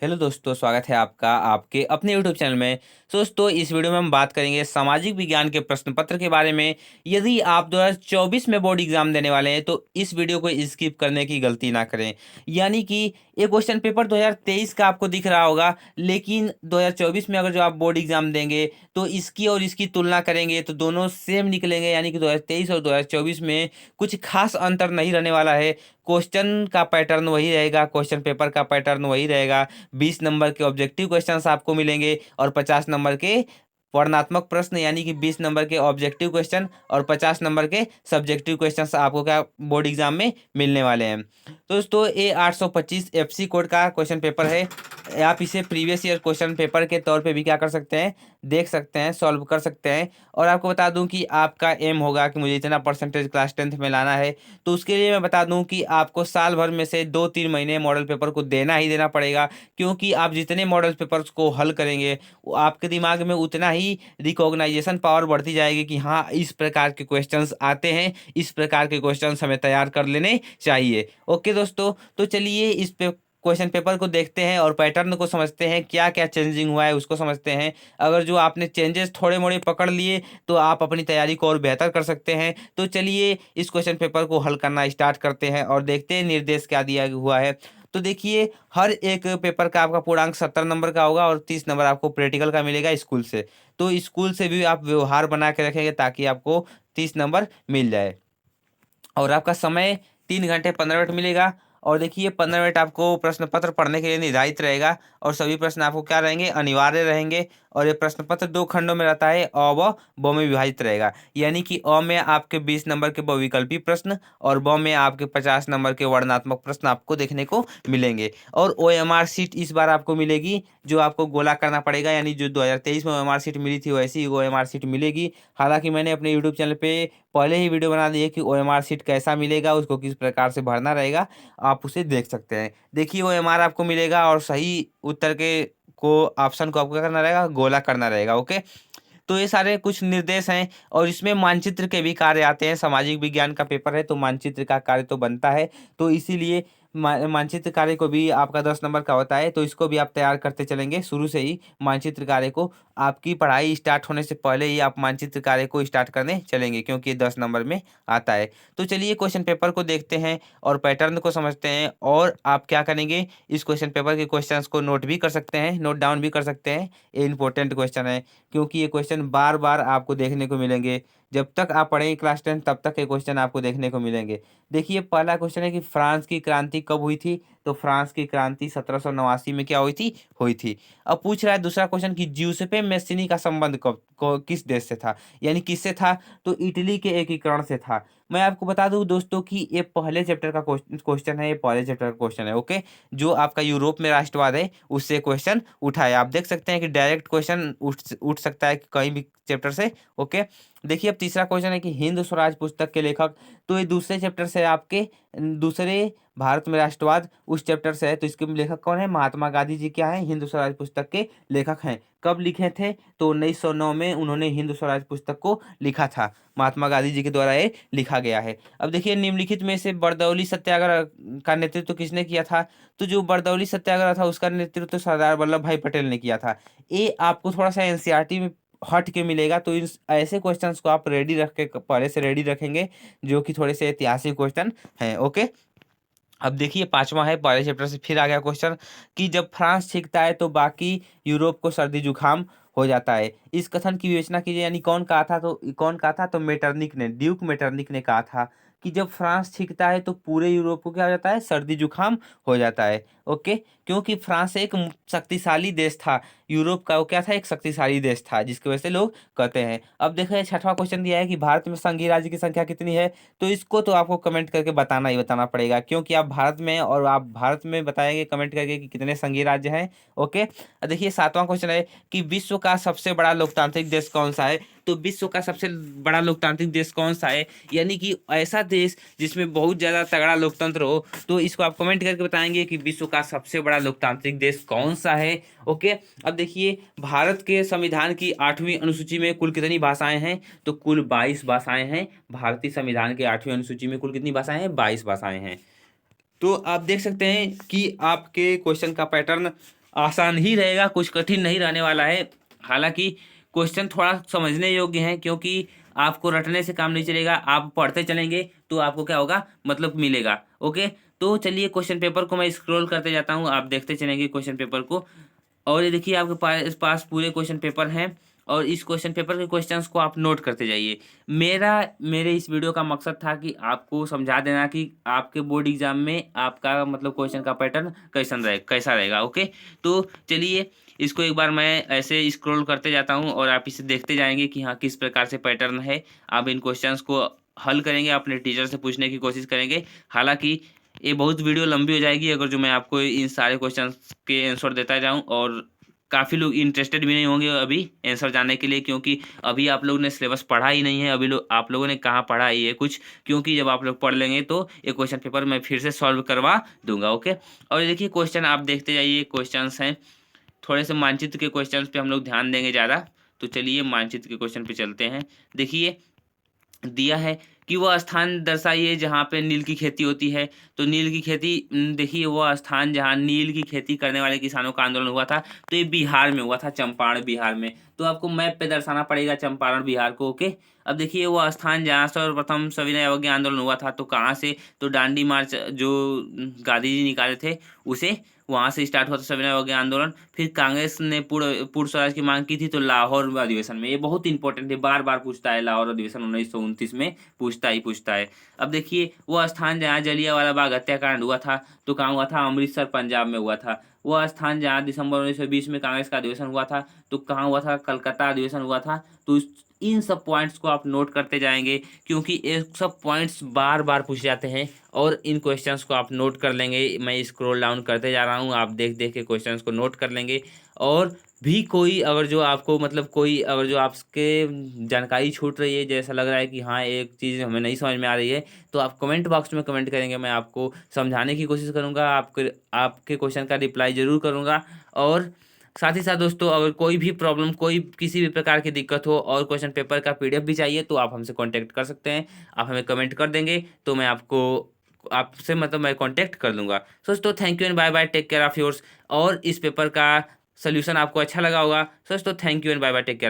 Hello दोस्तों, स्वागत है आपका आपके अपने यूट्यूब चैनल में। तो दोस्तों, इस वीडियो में हम बात करेंगे सामाजिक विज्ञान के प्रश्न पत्र के बारे में। यदि आप 2024 में बोर्ड एग्जाम देने वाले हैं तो इस वीडियो को स्किप करने की गलती ना करें। यानी कि ये क्वेश्चन पेपर 2023 का आपको दिख रहा होगा, लेकिन 2024 में अगर जो आप बोर्ड एग्जाम देंगे तो इसकी और इसकी तुलना करेंगे तो दोनों सेम निकलेंगे। यानी कि 2023 और 2024 में कुछ खास अंतर नहीं रहने वाला है। क्वेश्चन का पैटर्न वही रहेगा, क्वेश्चन पेपर का पैटर्न वही रहेगा। 20 नंबर के ऑब्जेक्टिव क्वेश्चंस आपको मिलेंगे और 50 नंबर के वर्णनात्मक प्रश्न, यानी कि 20 नंबर के ऑब्जेक्टिव क्वेश्चन और 50 नंबर के सब्जेक्टिव क्वेश्चंस आपको क्या बोर्ड एग्जाम में मिलने वाले हैं। तो दोस्तों, ये 825 एफसी कोड का क्वेश्चन पेपर है। आप इसे प्रीवियस ईयर क्वेश्चन पेपर के तौर पे भी क्या कर सकते हैं, देख सकते हैं, सॉल्व कर सकते हैं। और आपको बता दूं कि आपका एम होगा कि मुझे इतना परसेंटेज क्लास 10th में लाना है, तो उसके लिए मैं बता दूं कि आपको साल भर में से 2-3 महीने मॉडल पेपर को देना ही देना पड़ेगा। क्योंकि आप जितने मॉडल पेपर्स को हल करेंगे वो आपके दिमाग में उतना ही रिकॉग्नाइजेशन पावर बढ़ती जाएगी कि हाँ, इस प्रकार के क्वेश्चंस आते हैं, इस प्रकार के क्वेश्चंस हमें तैयार कर लेने चाहिए। ओके दोस्तों, तो चलिए इस पे क्वेश्चन पेपर को देखते हैं और पैटर्न को समझते हैं, क्या क्या चेंजिंग हुआ है उसको समझते हैं। अगर जो आपने चेंजेस थोड़े मोड़े पकड़ लिए तो आप अपनी तैयारी को और बेहतर कर सकते हैं। तो चलिए इस क्वेश्चन पेपर को हल करना स्टार्ट करते हैं और देखते हैं निर्देश क्या दिया हुआ है। तो देखिए, हर एक पेपर का आपका पूर्णांक 70 नंबर का होगा और 30 नंबर आपको प्रैक्टिकल का मिलेगा स्कूल से। तो स्कूल से भी आप व्यवहार बना के रखेंगे ताकि आपको 30 नंबर मिल जाए। और आपका समय 3 घंटे 15 मिनट मिलेगा। और देखिए, 15 मिनट आपको प्रश्न पत्र पढ़ने के लिए निर्धारित रहेगा और सभी प्रश्न आपको क्या रहेंगे, अनिवार्य रहेंगे। और ये प्रश्न पत्र 2 खंडों में रहता है, अ व ब में विभाजित रहेगा। यानी कि अ में आपके 20 नंबर के बहुविकल्पी प्रश्न और ब में आपके 50 नंबर के वर्णनात्मक प्रश्न आपको देखने को मिलेंगे। और OMR सीट इस बार आपको मिलेगी, जो आपको गोला करना पड़ेगा। यानी जो 2023 में OMR सीट मिली थी वैसी ही OMR सीट मिलेगी। हालांकि मैंने अपने यूट्यूब चैनल पे पहले ही वीडियो बना दी है कि OMR सीट कैसा मिलेगा, उसको किस प्रकार से भरना रहेगा, आप उसे देख सकते हैं। देखिए, OMR आपको मिलेगा और सही उत्तर के को ऑप्शन को आपको क्या करना रहेगा, गोला करना रहेगा। ओके, तो ये सारे कुछ निर्देश हैं और इसमें मानचित्र के भी कार्य आते हैं। सामाजिक विज्ञान का पेपर है तो मानचित्र का कार्य तो बनता है। तो इसीलिए मानचित्र कार्य को भी आपका 10 नंबर का होता है, तो इसको भी आप तैयार करते चलेंगे शुरू से ही। मानचित्र कार्य को आपकी पढ़ाई स्टार्ट होने से पहले ही आप मानचित्र कार्य को स्टार्ट करने चलेंगे, क्योंकि ये 10 नंबर में आता है। तो चलिए क्वेश्चन पेपर को देखते हैं और पैटर्न को समझते हैं। और आप क्या करेंगे, इस क्वेश्चन पेपर के क्वेश्चंस को नोट भी कर सकते हैं, नोट डाउन भी कर सकते हैं। ये इंपॉर्टेंट क्वेश्चन है, क्योंकि ये क्वेश्चन बार बार आपको देखने को मिलेंगे। जब तक आप पढ़ेंगे क्लास 10 तब तक ये क्वेश्चन आपको देखने को मिलेंगे। देखिए, पहला क्वेश्चन है कि फ्रांस की क्रांति कब हुई थी। तो फ्रांस की क्रांति 1789 में क्या हुई थी। अब पूछ रहा है दूसरा क्वेश्चन कि ज्यूसेppe मैस्सिनी का संबंध किस देश से था, यानी किससे था। तो इटली के एकीकरण से था। मैं आपको बता दूं दोस्तों कि ये पहले चैप्टर का क्वेश्चन है, ये पहले चैप्टर का क्वेश्चन है। ओके, जो आपका यूरोप में राष्ट्रवाद है उससे क्वेश्चन उठाए। आप देख सकते हैं कि डायरेक्ट क्वेश्चन उठ सकता है कहीं भी चैप्टर से। ओके, देखिए, अब तीसरा क्वेश्चन है कि हिंद स्वराज पुस्तक के लेखक। तो ये दूसरे चैप्टर से आपके, दूसरे भारत में राष्ट्रवाद उस चैप्टर से है। तो इसके लेखक कौन है, महात्मा गांधी जी क्या है, हिंद स्वराज पुस्तक के लेखक हैं। कब लिखे थे, तो 1909 में उन्होंने हिंद स्वराज पुस्तक को लिखा था। महात्मा गांधी जी के द्वारा ये लिखा गया है। अब देखिए, निम्नलिखित में से बरदौली सत्याग्रह का नेतृत्व किसने किया था। तो जो बरदौली सत्याग्रह था उसका नेतृत्व तो सरदार वल्लभ भाई पटेल ने किया था। ये आपको थोड़ा सा एनसीईआरटी में हट के मिलेगा, तो इन ऐसे क्वेश्चंस को आप रेडी रख के पहले से रेडी रखेंगे, जो कि थोड़े से ऐतिहासिक क्वेश्चन हैं। ओके, अब देखिए, पांचवा है, पहले चैप्टर से फिर आ गया क्वेश्चन कि जब फ्रांस छींकता है तो बाकी यूरोप को सर्दी जुकाम हो जाता है। इस कथन की विवेचना कीजिए। यानी कौन कहा था, तो मेटरनिक ने, ड्यूक मेटरनिक ने कहा था कि जब फ्रांस छींकता है तो पूरे यूरोप को क्या हो जाता है, सर्दी जुकाम हो जाता है। ओके, क्योंकि फ्रांस एक शक्तिशाली देश था, यूरोप का वो क्या था, एक शक्तिशाली देश था, जिसकी वजह से लोग कहते हैं। अब देखिए, छठवां क्वेश्चन दिया है कि भारत में संघीय राज्य की संख्या कितनी है। तो इसको तो आपको कमेंट करके बताना ही बताना पड़ेगा, क्योंकि आप भारत में हैं और आप भारत में बताएंगे कमेंट करके कि कितने संघीय राज्य हैं। ओके, देखिए, सातवां क्वेश्चन है कि विश्व का सबसे बड़ा लोकतांत्रिक देश कौन सा है। तो विश्व का सबसे बड़ा लोकतांत्रिक देश कौन सा है, यानी कि ऐसा देश जिसमें बहुत ज्यादा तगड़ा लोकतंत्र हो। तो इसको आप कमेंट करके बताएंगे कि विश्व का सबसे बड़ा लोकतांत्रिक देश कौन सा है। ओके, अब देखिए, भारत के संविधान की 8वीं अनुसूची में कुल कितनी भाषाएं हैं। तो कुल 22 भाषाएं हैं। भारतीय संविधान के 8वीं अनुसूची में कुल कितनी भाषाएं हैं, 22 भाषाएं हैं। तो आप देख सकते हैं कि आपके क्वेश्चन का पैटर्न आसान ही रहेगा, कुछ कठिन नहीं रहने वाला है। हालांकि क्वेश्चन थोड़ा समझने योग्य है, क्योंकि आपको रटने से काम नहीं चलेगा, आप पढ़ते चलेंगे तो आपको क्या होगा, मतलब मिलेगा। ओके, तो चलिए क्वेश्चन पेपर को मैं स्क्रॉल करते जाता हूँ, आप देखते चलेंगे क्वेश्चन पेपर को। और ये देखिए आपके पास पूरे क्वेश्चन पेपर हैं, और इस क्वेश्चन पेपर के क्वेश्चंस को आप नोट करते जाइए। मेरे इस वीडियो का मकसद था कि आपको समझा देना कि आपके बोर्ड एग्जाम में आपका मतलब क्वेश्चन का पैटर्न कैसा रहेगा। ओके, तो चलिए इसको एक बार मैं ऐसे स्क्रॉल करते जाता हूँ और आप इसे देखते जाएंगे कि हाँ किस प्रकार से पैटर्न है। आप इन क्वेश्चंस को हल करेंगे, अपने टीचर से पूछने की कोशिश करेंगे। हालांकि ये बहुत वीडियो लंबी हो जाएगी अगर जो मैं आपको इन सारे क्वेश्चंस के आंसर देता जाऊं, और काफ़ी लोग इंटरेस्टेड भी नहीं होंगे अभी आंसर जानने के लिए, क्योंकि अभी आप लोगों ने सिलेबस पढ़ा ही नहीं है। अभी आप लोगों ने कहाँ पढ़ा ही है कुछ, क्योंकि जब आप लोग पढ़ लेंगे तो ये क्वेश्चन पेपर मैं फिर से सॉल्व करवा दूंगा। ओके, और ये देखिए क्वेश्चन आप देखते जाइए, क्वेश्चंस हैं थोड़े से मानचित्र के क्वेश्चंस पे हम लोग ध्यान देंगे ज़्यादा। तो चलिए मानचित्र के क्वेश्चन पे चलते हैं। देखिए दिया है कि वह स्थान दर्शाइए जहाँ पे नील की खेती होती है। तो नील की खेती, देखिए वह स्थान जहाँ नील की खेती करने वाले किसानों का आंदोलन हुआ था, तो ये बिहार में हुआ था, चंपारण बिहार में। तो आपको मैप पे दर्शाना पड़ेगा चंपारण बिहार को। ओके, अब देखिए वो स्थान जहाँ सर्वप्रथम सविनय अवज्ञा आंदोलन हुआ था, तो कहाँ से, तो डांडी मार्च जो गांधी जी निकाले थे उसे, वहाँ से स्टार्ट हुआ था सविनय अवज्ञा आंदोलन। फिर कांग्रेस ने पूर्ण स्वराज की मांग की थी, तो लाहौर अधिवेशन में। ये बहुत इंपॉर्टेंट है, बार बार पूछता है, लाहौर अधिवेशन 1929 में पूछता है। अब देखिए वो स्थान जहाँ जलियांवाला बाग हत्याकांड हुआ था, तो कहाँ हुआ था, अमृतसर पंजाब में हुआ था। वह स्थान जहाँ दिसंबर 1920 में कांग्रेस का अधिवेशन हुआ था, तो कहाँ हुआ था, कलकत्ता अधिवेशन हुआ था। तो इन सब पॉइंट्स को आप नोट करते जाएंगे, क्योंकि ये सब पॉइंट्स बार बार पूछे जाते हैं, और इन क्वेश्चंस को आप नोट कर लेंगे। मैं स्क्रॉल डाउन करते जा रहा हूँ, आप देख देख के क्वेश्चंस को नोट कर लेंगे। और भी कोई अगर जो आपको मतलब कोई अगर जो आपके जानकारी छूट रही है, जैसा लग रहा है कि हाँ एक चीज़ हमें नहीं समझ में आ रही है, तो आप कमेंट बॉक्स में कमेंट करेंगे, मैं आपको समझाने की कोशिश करूँगा, आपके क्वेश्चन का रिप्लाई ज़रूर करूँगा। और साथ ही साथ दोस्तों, अगर कोई भी प्रॉब्लम, कोई किसी भी प्रकार की दिक्कत हो और क्वेश्चन पेपर का पीडीएफ भी चाहिए, तो आप हमसे कांटेक्ट कर सकते हैं। आप हमें कमेंट कर देंगे तो मैं आपको आपसे मतलब मैं कांटेक्ट कर लूँगा। सो दोस्तों thank you and bye bye, take care of yours. और इस पेपर का सोल्यूशन आपको अच्छा लगा होगा। सो दोस्तों thank you and bye bye, take care.